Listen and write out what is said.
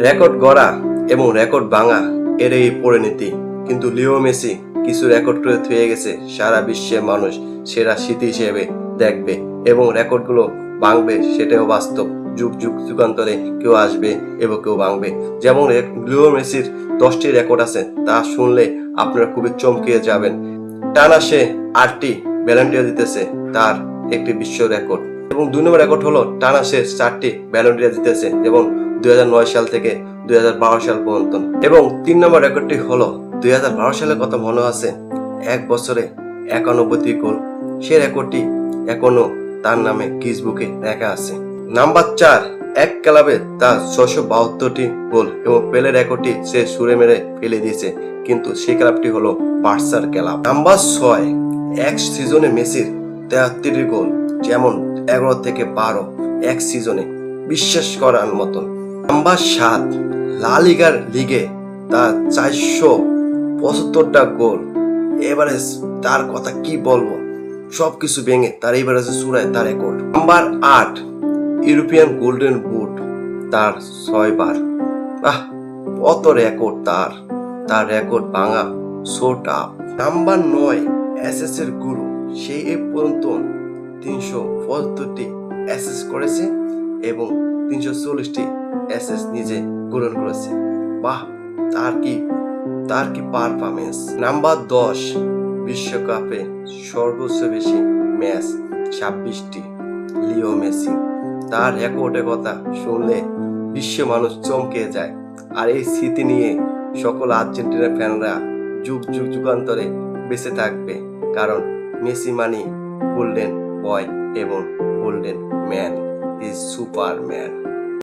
Record গড়া এবং record ভাঙা এর এই পরিণতি, কিন্তু লিও মেসি কিছু রেকর্ড করে থুয়ে গেছে, সারা বিশ্বের মানুষ সেরা স্মৃতি হিসেবে দেখবে এবং রেকর্ডগুলো ভাঙবে, সেটাও বাস্তব। যুগ যুগ যুগান্তরে কেউ আসবে এবং কেউ ভাঙবে। যেমন লিও মেসির 10টি রেকর্ড আছে, তা শুনলে আপনারা খুবই চমকে যাবেন। টানা সে 8টি ব্যালন ডি'র জিতেছে, তার একটি বিশ্ব রেকর্ড। এবং 2 নম্বর রেকর্ড হলো টানা সে 4টি ব্যালন ডি'র জিতেছে, যেমন 2009 সাল থেকে 2012 সাল পর্যন্ত। এবং 3 নম্বর রেকর্ডটি হলো 2012 সালের কথা মনে আছে, এক বছরে 91টি গোল। সে রেকর্ডটি এখনো তার নামে গিনেস বুকে লেখা আছে। নাম্বার 4, এক ক্লাবে তার 672টি গোল এবং পেলে রেকর্ডটি সে ছুঁড়ে মেরে ফেলে দিয়েছে, কিন্তু সেই ক্লাবটি হলো বার্সার ক্লাব। নাম্বার 6, এক সিজনে মেসির 73টি গোল, যেমন 11 থেকে 12 এক সিজনে, বিশ্বাস করার মতন। নাম্বার 7, লা লিগে তার 475টা গোল, এভারেজ তার কথা কি বলবো, সবকিছু ভেঙে তার এভারেজে চূড়ায় তার record. Number 8, European golden boot তার 6 বার। কত রেকর্ড তার রেকর্ড ভাঙা সো টাফ। নাম্বার 9, এসএস এর গুরু, সেই এ পর্যন্ত 375টি এসএস করেছে এবং 340টি এসএস নিজে গ্রহণ করেছে। বাহ, তার কি পারফরমেন্স। নাম্বার 10, বিশ্বকাপে সর্বোচ্চ বেশি ম্যাচ 26টি, লিও মেসি। তার রেকর্ডের কথা শুনলে বিশ্ব মানুষ চমকে যায়। আর এই স্মৃতি নিয়ে সকল আর্জেন্টিনার ফ্যানরা যুগ যুগ যুগান্তরে বেঁচে থাকবে, কারণ মেসি মানি গোল্ডেন বয় এবং গোল্ডেন ম্যান, ইজ সুপারম্যান।